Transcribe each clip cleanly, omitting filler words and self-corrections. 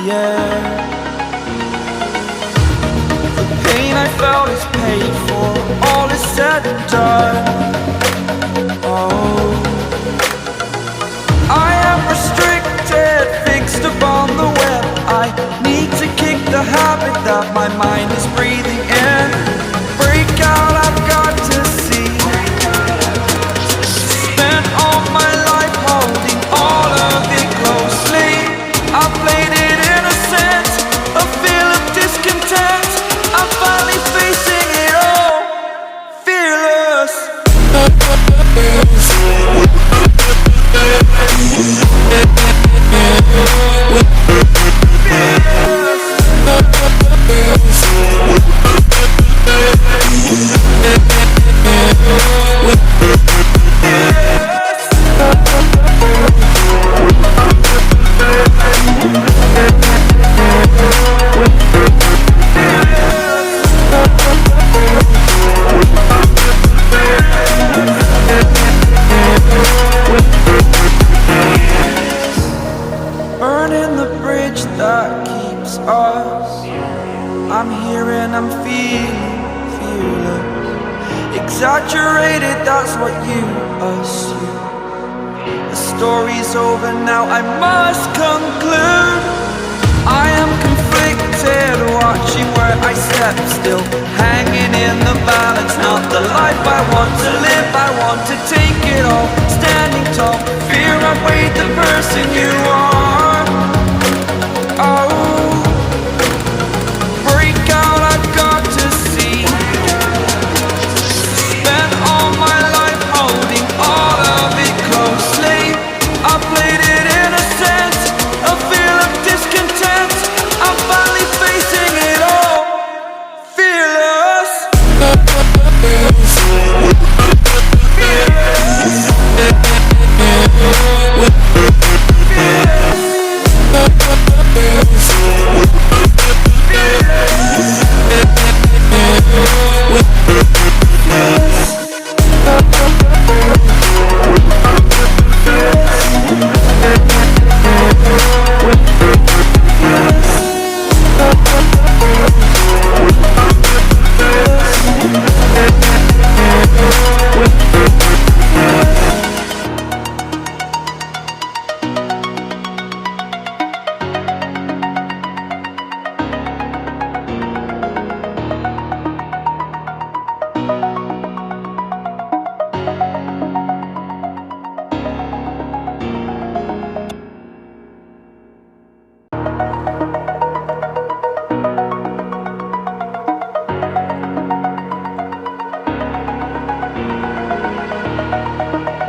air. The pain I felt is paid for, all is said and done. Oh, I am restricted, fixed upon the web. I need to kick the habit that my mind is breathing in. Break out, I've got to see. Spent all my life holding all of it closely. I played it innocent, a feel of discontent. I'm finally facing it all, fearless. Burning the bridge that keeps us. I'm here and I'm feeling fearless. Exaggerated, that's what you assume. The story's over now, I must conclude. I am conflicted, watching where I step still, hanging in the balance. Not the life I want to live, I want to take it all. Standing tall, fear outweighed the person you are. Oh, break out, I've got to see. Spent all my life holding all of it closely. I played it innocent, a feel of discontent. I'm finally facing it all, fearless.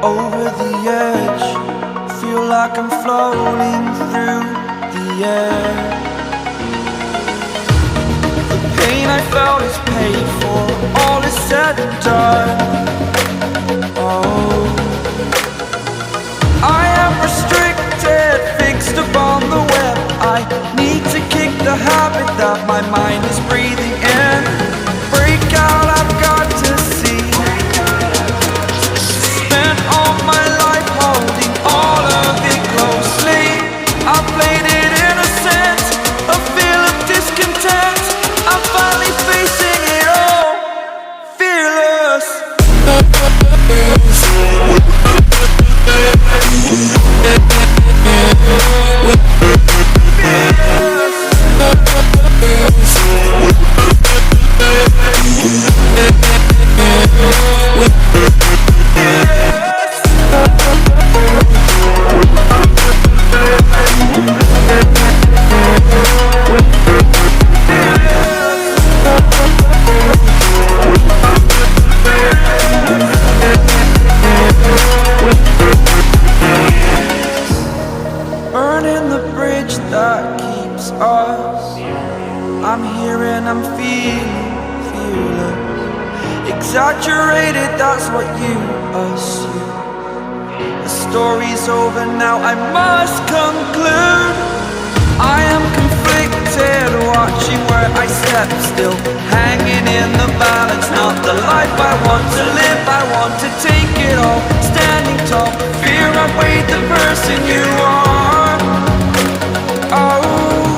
Over the edge, feel like I'm floating through the air. The pain I felt is paid for, all is said and done. Oh, I am restricted, fixed upon the web. I need to kick the habit that my mind is breathing in. Break out, I've got to see. All my life holding all of it closely. I played it innocent, a feel of discontent. I'm finally facing it all, fearless. Burning the bridge that keeps us. I'm here and I'm feeling fearless. Exaggerated, that's what you assume. The story's over now, I must conclude. I am conflicted, watching where I step still, hanging in the balance. Not the life I want to live, I want to take it all. Standing tall, fear outweighed the person you are. Oh,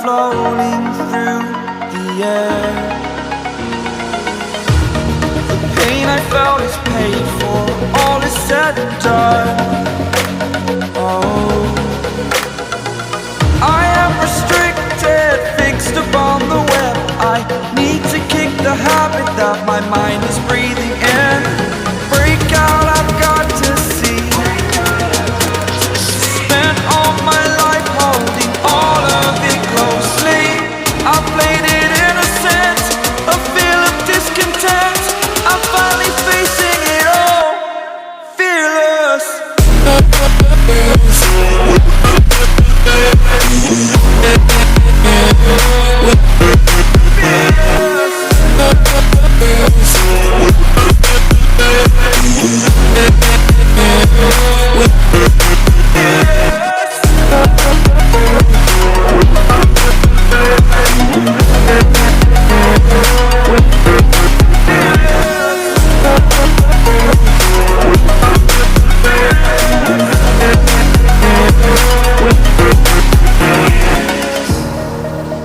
floating through the air. The pain I felt is paid for, all is said and done. Oh, I am restricted, fixed upon the web. I need to kick the habit that my mind is breathing in. Break out, I've got to see. Spent all my life holding all of it closely. I played it innocent, a feel of discontent. I'm finally facing it all, fearless.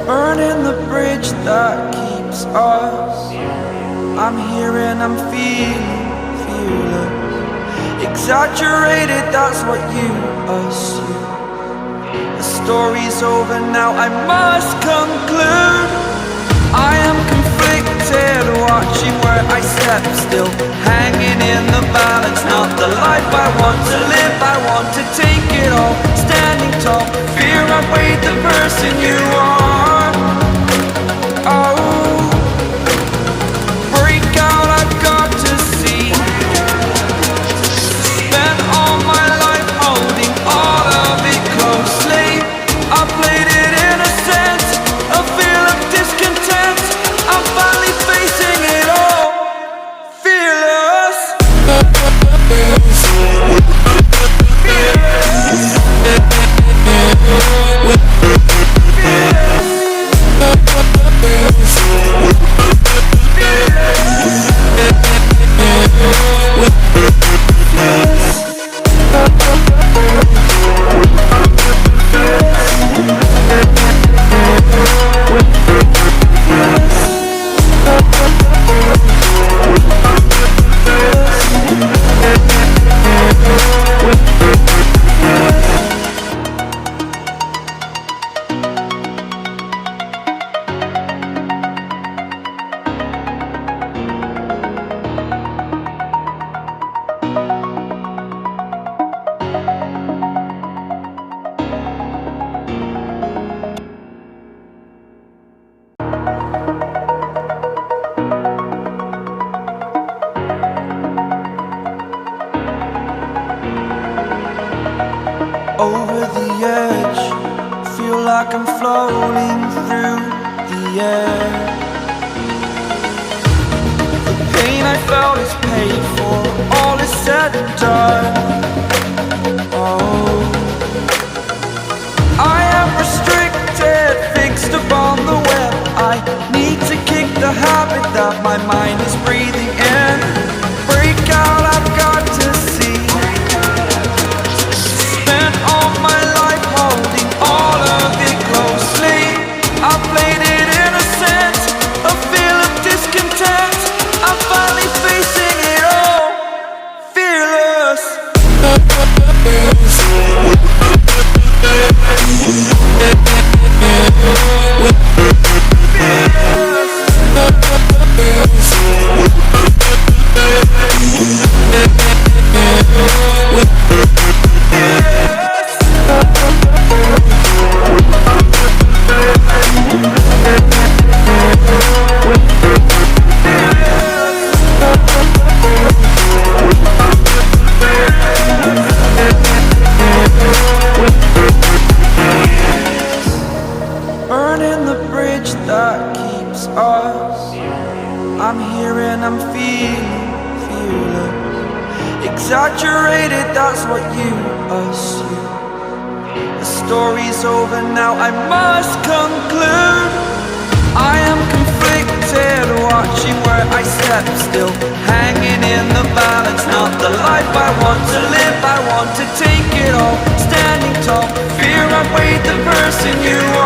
Burning the bridge that keeps us. I'm here and I'm feeling fearless. Exaggerated, that's what you assume. The story's over now, I must conclude. I am conflicted, watching where I step still, hanging in the balance. Not the life I want to live, I want to take it all. Standing tall, fear I weighed the person you are. Oh, break out, I've got to see. Spent all my life holding all of it closely. I played it innocent, a feel of discontent. I'm finally facing it all, fearless. Over the edge, feel like I'm floating through the air. The pain I felt is paid for, all is said and done. Oh, I am restricted, fixed upon the web. I need to kick the habit that my mind is breathing in. Break out, I've got to see. Spent all my life holding all of it closely. I played it innocent, a feel of discontent. I'm finally facing it all, fearless. Burning the bridge that keeps us. I'm here and I'm feeling fearless. Exaggerated, that's what you assume. The story's over now, I must conclude. I am conflicted, watching where I step still, hanging in the balance. Not the life I want to live, I want to take it all. Standing tall, fear I weighed the person you are.